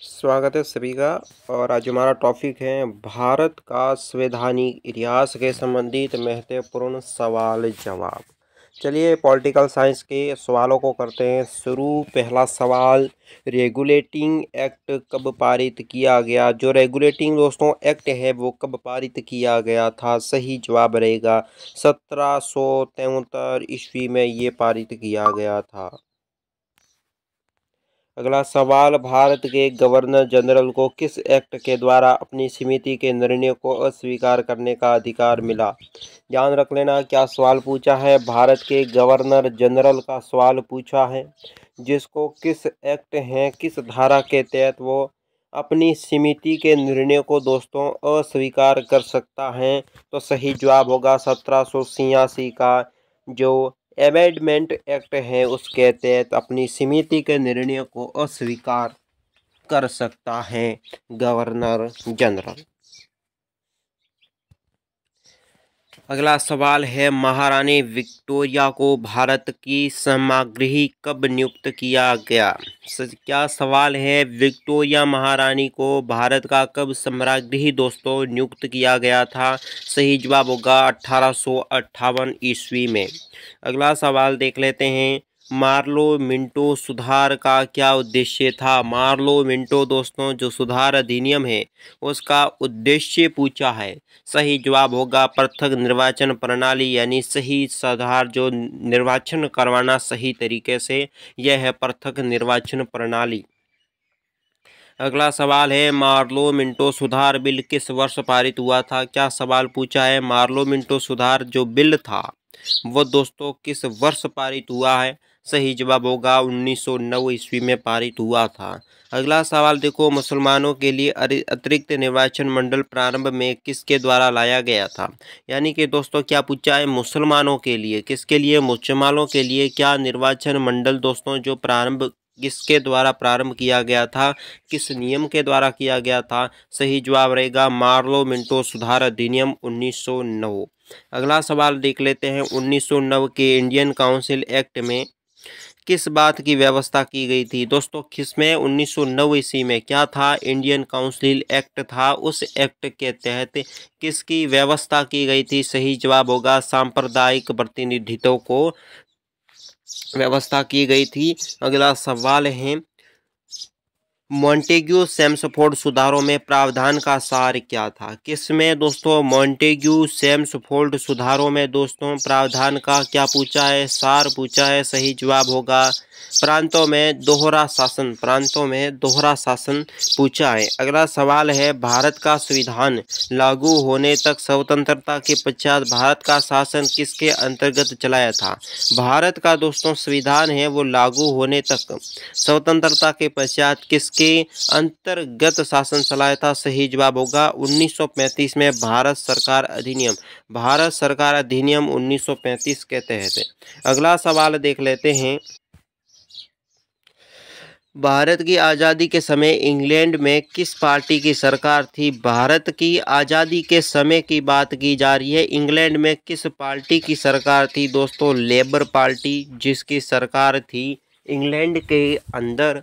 स्वागत है सभी का। और आज हमारा टॉपिक है भारत का संवैधानिक इतिहास के संबंधित महत्वपूर्ण सवाल जवाब। चलिए पॉलिटिकल साइंस के सवालों को करते हैं शुरू। पहला सवाल, रेगुलेटिंग एक्ट कब पारित किया गया? जो रेगुलेटिंग दोस्तों एक्ट है वो कब पारित किया गया था? सही जवाब रहेगा 1773 ईस्वी में ये पारित किया गया था। अगला सवाल, भारत के गवर्नर जनरल को किस एक्ट के द्वारा अपनी समिति के निर्णय को अस्वीकार करने का अधिकार मिला? ध्यान रख लेना क्या सवाल पूछा है, भारत के गवर्नर जनरल का सवाल पूछा है, जिसको किस एक्ट है, किस धारा के तहत वो अपनी समिति के निर्णय को दोस्तों अस्वीकार कर सकता है? तो सही जवाब होगा 1786 का जो अमेंडमेंट एक्ट है उसके तहत अपनी समिति के निर्णय को अस्वीकार कर सकता है गवर्नर जनरल। अगला सवाल है, महारानी विक्टोरिया को भारत की समाग्रही कब नियुक्त किया गया? क्या सवाल है, विक्टोरिया महारानी को भारत का कब सम्राज्ञी दोस्तों नियुक्त किया गया था? सही जवाब होगा 1858 ईस्वी में। अगला सवाल देख लेते हैं, मार्लो मिंटो सुधार का क्या उद्देश्य था? मार्लो मिंटो दोस्तों जो सुधार अधिनियम है उसका उद्देश्य पूछा है। सही जवाब होगा पृथक निर्वाचन प्रणाली, यानी सही सुधार जो निर्वाचन करवाना सही तरीके से, यह है पृथक निर्वाचन प्रणाली। अगला सवाल है, मार्लो मिंटो सुधार बिल किस वर्ष पारित हुआ था? क्या सवाल पूछा है, मार्लो मिंटो सुधार जो बिल था वो दोस्तों किस वर्ष पारित हुआ है? सही जवाब होगा 1909 ईस्वी में पारित हुआ था। अगला सवाल देखो, मुसलमानों के लिए अतिरिक्त निर्वाचन मंडल प्रारंभ में किसके द्वारा लाया गया था? यानी कि दोस्तों क्या पूछा है, मुसलमानों के लिए, किसके लिए? मुसलमानों के लिए क्या निर्वाचन मंडल दोस्तों जो प्रारंभ किसके द्वारा प्रारंभ किया गया था, किस नियम के द्वारा किया गया था? सही जवाब रहेगा मार्लो मिंटो सुधार अधिनियम 1909। अगला सवाल देख लेते हैं, 1909 के इंडियन काउंसिल एक्ट में किस बात की व्यवस्था की गई थी? दोस्तों किसमें? 1909 ईस्वी में क्या था? इंडियन काउंसिल एक्ट था। उस एक्ट के तहत किसकी व्यवस्था की गई थी? सही जवाब होगा सांप्रदायिक प्रतिनिधित्व को व्यवस्था की गई थी। अगला सवाल है, मॉन्टेग्यू सेम्सफोर्ड सुधारों में प्रावधान का सार क्या था? किसमें दोस्तों? मॉन्टेग्यू सेम्सफोर्ड सुधारों में दोस्तों प्रावधान का क्या पूछा है? सार पूछा है। सही जवाब होगा प्रांतों में दोहरा शासन, प्रांतों में दोहरा शासन पूछा है। अगला सवाल है, भारत का संविधान लागू होने तक स्वतंत्रता के पश्चात भारत का शासन किसके अंतर्गत चलाया था? भारत का दोस्तों संविधान है वो लागू होने तक स्वतंत्रता के पश्चात किसके अंतर्गत शासन चलाया था? सही जवाब होगा 1935 में भारत सरकार अधिनियम, भारत सरकार अधिनियम 1935 के तहत। अगला सवाल देख लेते हैं, भारत की आज़ादी के समय इंग्लैंड में किस पार्टी की सरकार थी? भारत की आज़ादी के समय की बात की जा रही है, इंग्लैंड में किस पार्टी की सरकार थी? दोस्तों लेबर पार्टी जिसकी सरकार थी इंग्लैंड के अंदर।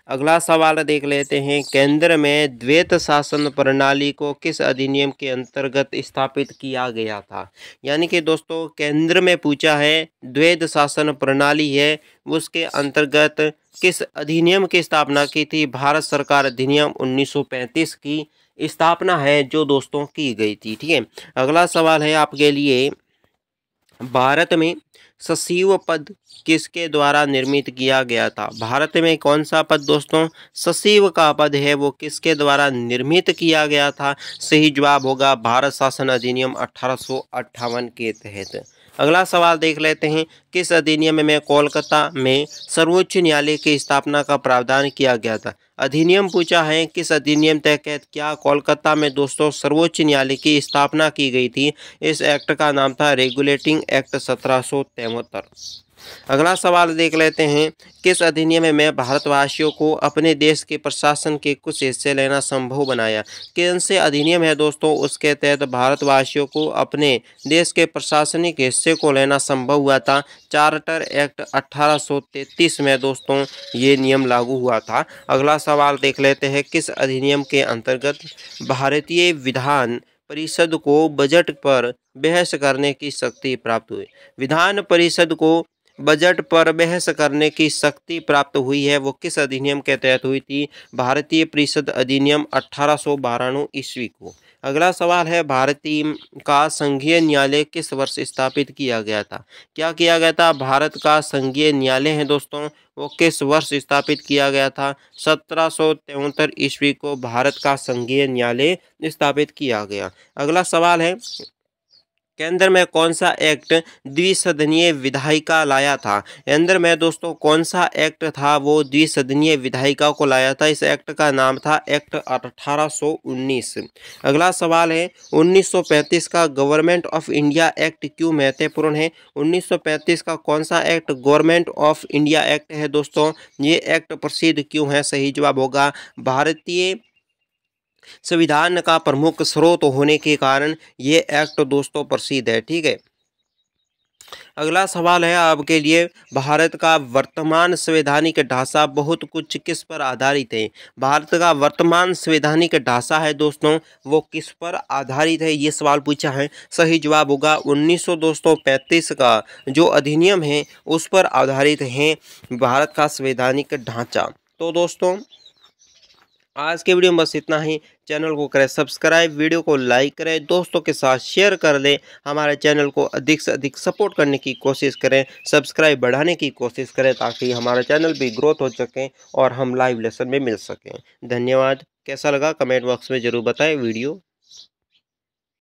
अगला सवाल देख लेते हैं, केंद्र में द्वैत शासन प्रणाली को किस अधिनियम के अंतर्गत स्थापित किया गया था? यानी कि दोस्तों केंद्र में पूछा है, द्वैत शासन प्रणाली है उसके अंतर्गत किस अधिनियम की स्थापना की थी? भारत सरकार अधिनियम 1935 की स्थापना है जो दोस्तों की गई थी। ठीक है, अगला सवाल है आपके लिए, भारत में सचिव पद किसके द्वारा निर्मित किया गया था? भारत में कौन सा पद दोस्तों? सचिव का पद है वो किसके द्वारा निर्मित किया गया था? सही जवाब होगा भारत शासन अधिनियम 1858 के तहत। अगला सवाल देख लेते हैं, किस अधिनियम में कोलकाता में सर्वोच्च न्यायालय की स्थापना का प्रावधान किया गया था? अधिनियम पूछा है, किस अधिनियम तहत क्या कोलकाता में दोस्तों सर्वोच्च न्यायालय की स्थापना की गई थी? इस एक्ट का नाम था रेगुलेटिंग एक्ट 1773। अगला सवाल देख लेते हैं, किस अधिनियम में भारतवासियों को अपने देश के प्रशासन के कुछ हिस्से लेना संभव बनाया? कौन से अधिनियम है दोस्तों, उसके तहत भारतवासियों को अपने देश के प्रशासनिक हिस्से को लेना संभव हुआ था? चार्टर एक्ट 1833 में दोस्तों ये नियम लागू हुआ था। अगला सवाल देख लेते हैं, किस अधिनियम के अंतर्गत भारतीय विधान परिषद को बजट पर बहस करने की शक्ति प्राप्त हुई? विधान परिषद को बजट पर बहस करने की शक्ति प्राप्त हुई है, वो किस अधिनियम के तहत हुई थी? भारतीय परिषद अधिनियम 1892 ईस्वी को। अगला सवाल है, भारतीय का संघीय न्यायालय किस वर्ष स्थापित किया गया था? क्या किया गया था? भारत का संघीय न्यायालय है दोस्तों, वो किस वर्ष स्थापित किया गया था? 1773 ईस्वी को भारत का संघीय न्यायालय स्थापित किया गया। अगला सवाल है, केंद्र में कौन सा एक्ट द्विसदनीय विधायिका लाया था? केंद्र में दोस्तों कौन सा एक्ट था वो द्विसदनीय विधायिका को लाया था? इस एक्ट का नाम था एक्ट 1819। अगला सवाल है, 1935 का गवर्नमेंट ऑफ इंडिया एक्ट क्यों महत्वपूर्ण है? 1935 का कौन सा act government of India act है दोस्तों? ये एक्ट प्रसिद्ध क्यों है? सही जवाब होगा, भारतीय संविधान का प्रमुख स्रोत होने के कारण ये एक्ट दोस्तों प्रसिद्ध है। ठीक है, अगला सवाल है आपके लिए, भारत का वर्तमान संवैधानिक ढांचा बहुत कुछ किस पर आधारित है? भारत का वर्तमान संवैधानिक ढांचा है दोस्तों, वो किस पर आधारित है? ये सवाल पूछा है। सही जवाब होगा 1935 का जो अधिनियम है उस पर आधारित है भारत का संवैधानिक ढांचा। तो दोस्तों आज के वीडियो में बस इतना ही। चैनल को करें सब्सक्राइब, वीडियो को लाइक करें, दोस्तों के साथ शेयर कर दें। हमारे चैनल को अधिक से अधिक सपोर्ट करने की कोशिश करें, सब्सक्राइब बढ़ाने की कोशिश करें ताकि हमारा चैनल भी ग्रोथ हो सके और हम लाइव लेसन में मिल सकें। धन्यवाद। कैसा लगा कमेंट बॉक्स में ज़रूर बताएं वीडियो।